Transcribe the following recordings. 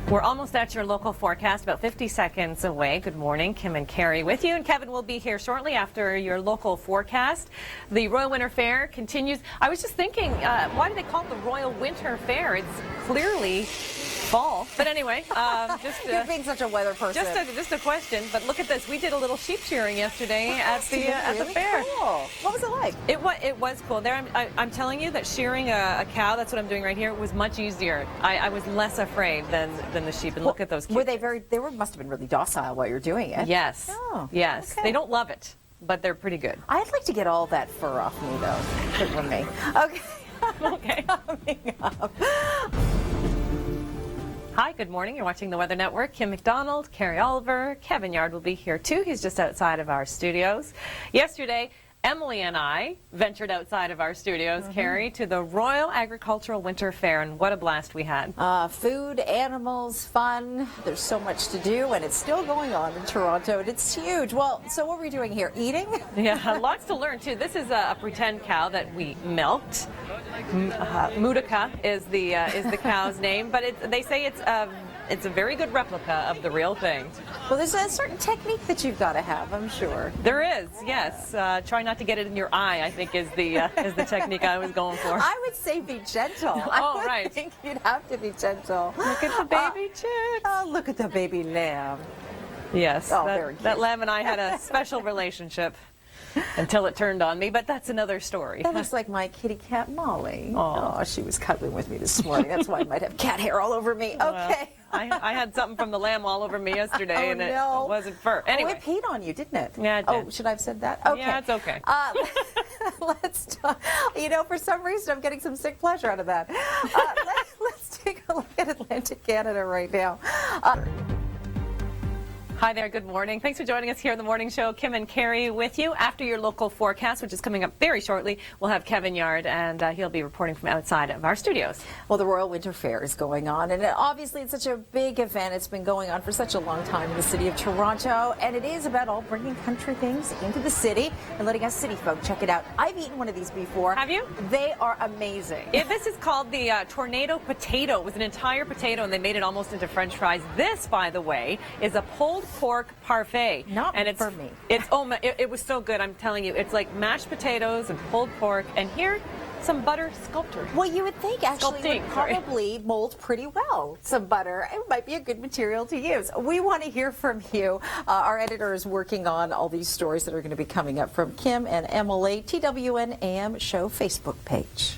We're almost at your local forecast, about 50 seconds away. Good morning, Kim and Carrie with you, and Kevin will be here shortly after your local forecast. The Royal Winter Fair continues. I was just thinking, why do they call it the Royal Winter Fair? It's clearly fall. But anyway, you're being such a weather person. Just a question. But look at this. We did a little sheep shearing yesterday at the fair. Cool. What was it like? It was cool. There, I'm telling you that shearing a cow, that's what I'm doing right here, was much easier. I was less afraid than the sheep. And look at those kids. Were they must have been really docile while you're doing it. Yes. Oh, yes. okay. They don't love it, but they're pretty good. I'd like to get all that fur off me, though. Good for me. Okay. Okay. Coming up. Hi, good morning. You're watching the Weather Network. Kim MacDonald, Carrie Oliver, Kevin Yard will be here too. He's just outside of our studios. Yesterday, Emily and I ventured outside of our studios, Carrie, to the Royal Agricultural Winter Fair, and what a blast we had. Food, animals, fun. There's so much to do, and it's still going on in Toronto, and it's huge. Well, so what were we doing here? Eating? Yeah, lots to learn too. This is a pretend cow that we milked. Mutica is the cow's name, but they say it's a very good replica of the real thing. Well, there's a certain technique that you've got to have, I'm sure. There is, yes. Try not to get it in your eye, I think, is the technique I was going for. I would say be gentle. Oh, right. I think you'd have to be gentle. Look at the baby chicks. Oh, look at the baby lamb. Yes, oh, very cute. That lamb and I had a special relationship until it turned on me, but that's another story. That looks like my kitty cat, Molly. Oh, she was cuddling with me this morning. That's why I might have cat hair all over me. Okay. Well, I had something from the lamb all over me yesterday, and it wasn't fur. Anyway. Oh, it peed on you, didn't it? Yeah, it did. Oh, should I have said that? Okay. Yeah, it's okay. Let's talk. You know, for some reason, I'm getting some sick pleasure out of that. Let's take a look at Atlantic Canada right now. Hi there, good morning. Thanks for joining us here in the morning show. Kim and Carrie with you. After your local forecast, which is coming up very shortly, we'll have Kevin Yard, and he'll be reporting from outside of our studios. Well, the Royal Winter Fair is going on, and obviously it's such a big event. It's been going on for such a long time in the city of Toronto, and it is about all bringing country things into the city and letting us city folk check it out. I've eaten one of these before. Have you? They are amazing. This is called the Tornado Potato. It was an entire potato, and they made it almost into French fries. This, by the way, is a pulled pork parfait. Not for me. It was so good, I'm telling you. It's like mashed potatoes and pulled pork, and here, some butter sculpted. Well, you would think actually it would probably mold pretty well. Some butter. It might be a good material to use. We want to hear from you. Our editor is working on all these stories that are going to be coming up from Kim and Emily, TWN AM Show Facebook page.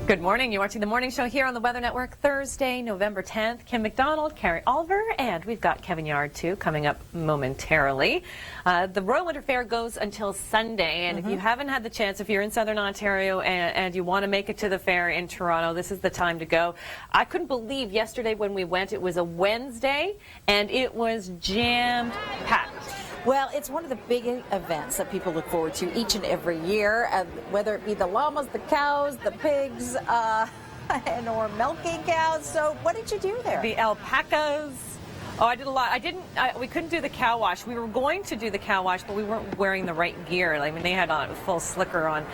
Good morning. You're watching the morning show here on the Weather Network, Thursday, November 10th. Kim MacDonald, Carrie Oliver, and we've got Kevin Yard, too, coming up momentarily. The Royal Winter Fair goes until Sunday, and if you haven't had the chance, if you're in Southern Ontario and you want to make it to the fair in Toronto, this is the time to go. I couldn't believe yesterday when we went, it was a Wednesday, and it was jam-packed. Well, it's one of the big events that people look forward to each and every year, whether it be the llamas, the cows, the pigs, or milking cows. So what did you do there? The alpacas. Oh, I did a lot. We couldn't do the cow wash. We were going to do the cow wash, but we weren't wearing the right gear. I mean, they had on full slicker on.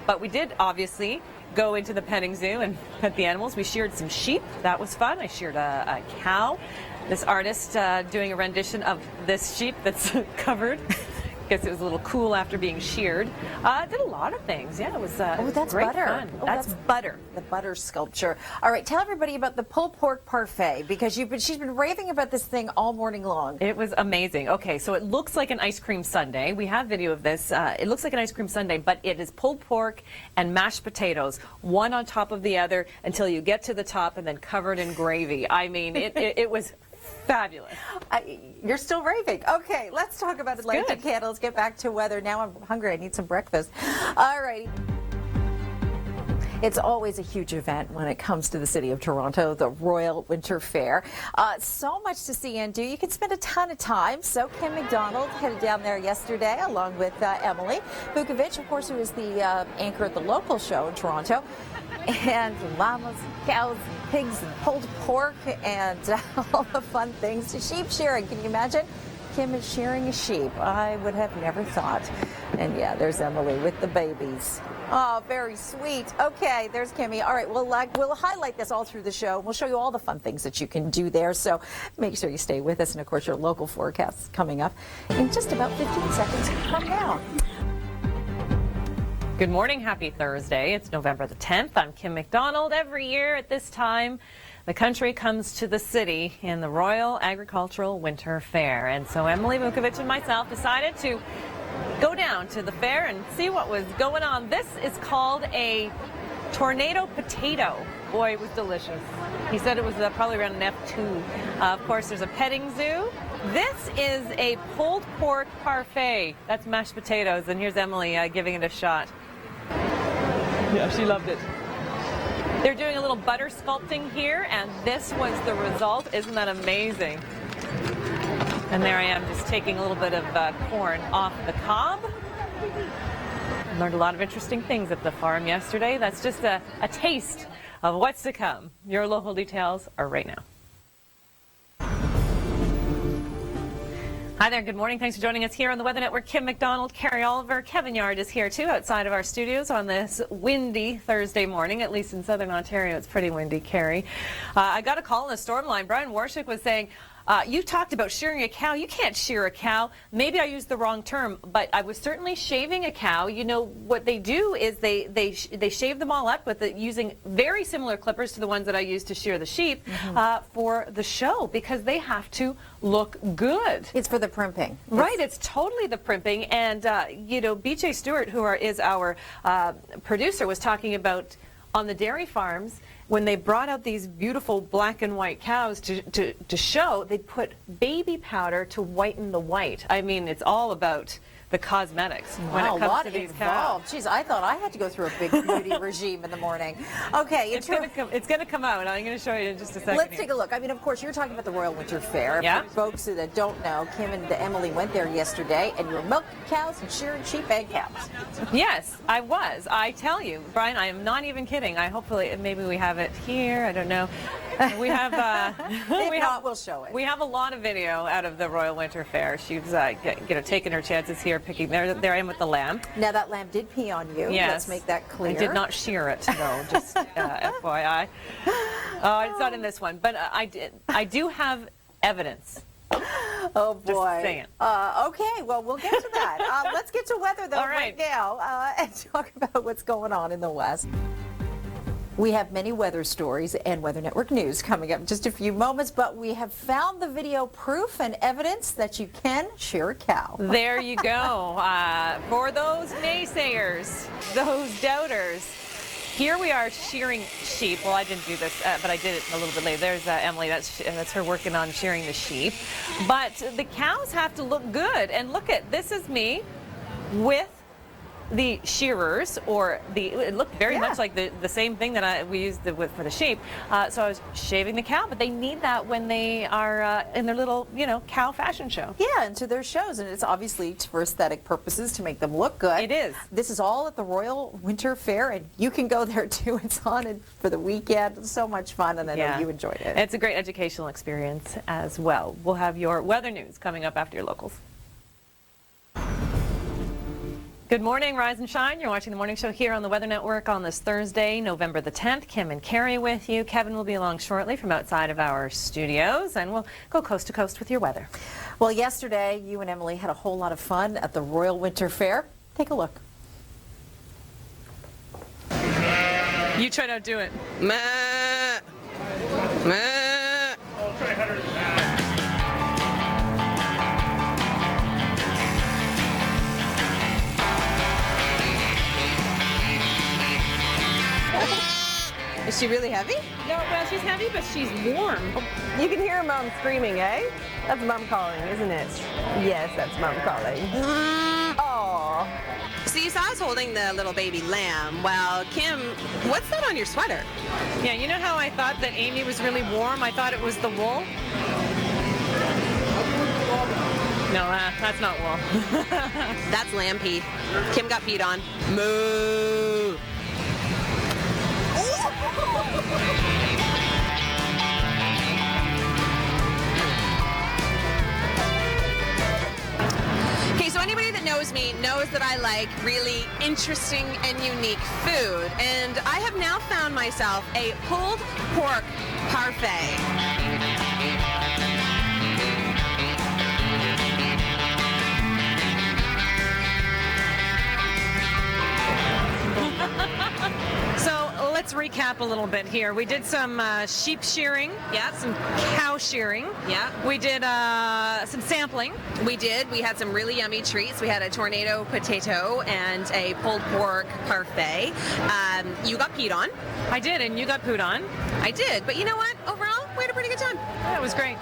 But we did, obviously, go into the petting zoo and pet the animals. We sheared some sheep. That was fun. I sheared a cow. This artist doing a rendition of this sheep that's covered. Guess it was a little cool after being sheared. Did a lot of things. Yeah, it was that's great butter. fun. Oh, that's butter. The butter sculpture. All right, tell everybody about the pulled pork parfait, because she's been raving about this thing all morning long. It was amazing. Okay, so it looks like an ice cream sundae. We have video of this. It looks like an ice cream sundae, but it is pulled pork and mashed potatoes, one on top of the other until you get to the top and then covered in gravy. I mean, it was fabulous. You're still raving. Okay, let's talk about Atlantic Canada. Let's get back to weather. Now I'm hungry. I need some breakfast. All right. It's always a huge event when it comes to the city of Toronto, the Royal Winter Fair. So much to see and do. You can spend a ton of time. So Kim MacDonald headed down there yesterday along with Emily Vukovic, of course, who is the anchor at the local show in Toronto. And llamas, cows, pigs, and pulled pork, and all the fun things. Sheep shearing, can you imagine? Kim is shearing a sheep. I would have never thought. And yeah, there's Emily with the babies. Oh, very sweet. Okay, there's Kimmy. All right, we'll highlight this all through the show. We'll show you all the fun things that you can do there. So make sure you stay with us. And, of course, your local forecast is coming up in just about 15 seconds from now. Good morning. Happy Thursday. It's November the 10th. I'm Kim MacDonald. Every year at this time, the country comes to the city in the Royal Agricultural Winter Fair. And so Emily Vukovic and myself decided to go down to the fair and see what was going on. This is called a tornado potato. Boy, it was delicious. He said it was probably around an F2. Of course, there's a petting zoo. This is a pulled pork parfait. That's mashed potatoes. And here's Emily giving it a shot. Yeah, she loved it. They're doing a little butter sculpting here, and this was the result. Isn't that amazing? And there I am just taking a little bit of corn off the cob. Learned a lot of interesting things at the farm yesterday. That's just a taste of what's to come. Your local details are right now. Hi there, good morning. Thanks for joining us here on the Weather Network. Kim MacDonald, Carrie Oliver, Kevin Yard is here too outside of our studios on this windy Thursday morning. At least in southern Ontario, it's pretty windy, Carrie. I got a call on the storm line. Brian Warshik was saying, you talked about shearing a cow. You can't shear a cow. Maybe I used the wrong term, but I was certainly shaving a cow. You know, what they do is they shave them all up with using very similar clippers to the ones that I use to shear the sheep for the show, because they have to look good. It's for the primping. Right, it's totally the primping. And, you know, BJ Stewart, who is our producer, was talking about on the dairy farms, when they brought out these beautiful black and white cows to show, they put baby powder to whiten the white. I mean, it's all about the cosmetics when it comes to these cows. Jeez, I thought I had to go through a big beauty regime in the morning. Okay, it's going to come out. I'm going to show you in just a second. Let's take a look. I mean, of course, you're talking about the Royal Winter Fair. Yeah. For folks that don't know, Kim and Emily went there yesterday, and you were milking cows and shearing sheep and cows. Yes, I was. I tell you, Brian, I am not even kidding. Maybe we have it here. I don't know. We have. We'll show it. We have a lot of video out of the Royal Winter Fair. She's, taking her chances here, picking. There I am with the lamb. Now that lamb did pee on you. Yes. Let's make that clear. I did not shear it, though. Just FYI. It's not in this one, but I do have evidence. Oh boy. Just saying. Okay, well, we'll get to that. Let's get to weather, though, right now, and talk about what's going on in the West. We have many weather stories and Weather Network news coming up in just a few moments, but we have found the video proof and evidence that you can shear a cow. There you go. For those naysayers, those doubters, here we are shearing sheep. Well, I didn't do this, but I did it a little bit later. There's Emily. That's her working on shearing the sheep. But the cows have to look good. And look this is me with the shearers, it looked very much like the same thing that we used for the sheep. So I was shaving the cow, but they need that when they are in their little, cow fashion show. Yeah, and to their shows, and it's obviously for aesthetic purposes to make them look good. It is. This is all at the Royal Winter Fair, and you can go there too. It's on for the weekend. It's so much fun, and I know you enjoyed it. It's a great educational experience as well. We'll have your weather news coming up after your locals. Good morning, rise and shine. You're watching the morning show here on the Weather Network on this Thursday, November the 10th. Kim and Carrie with you. Kevin will be along shortly from outside of our studios, and we'll go coast to coast with your weather. Well, yesterday, you and Emily had a whole lot of fun at the Royal Winter Fair. Take a look. You try to do it. Meh. Meh. Is she really heavy? No, well, she's heavy, but she's warm. You can hear Mom screaming, eh? That's Mom calling, isn't it? Yes, that's Mom calling. Oh. So you saw us holding the little baby lamb. Well, Kim, what's that on your sweater? Yeah, you know how I thought that Amy was really warm? I thought it was the wool. No, that's not wool. That's lamb pee. Kim got peed on. Moo. Okay, so anybody that knows me knows that I like really interesting and unique food, and I have now found myself a pulled pork parfait. So let's recap a little bit here. We did some sheep shearing. Yep. Some cow shearing. Yep. We did some sampling. We did. We had some really yummy treats. We had a tornado potato and a pulled pork parfait. You got peed on. I did, and you got pooed on. I did. But you know what? Overall, we had a pretty good time. Yeah, it was great.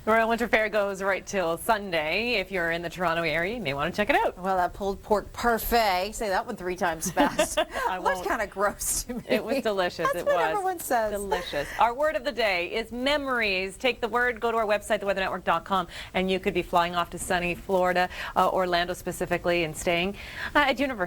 The Royal Winter Fair goes right till Sunday. If you're in the Toronto area, you may want to check it out. Well, that pulled pork parfait, say that one 3 times fast. I was won't. kind of gross to me. It was delicious. That's it what was. everyone says. Delicious. Our word of the day is memories. Take the word, go to our website, theweathernetwork.com, and you could be flying off to sunny Florida, Orlando specifically, and staying at Universal.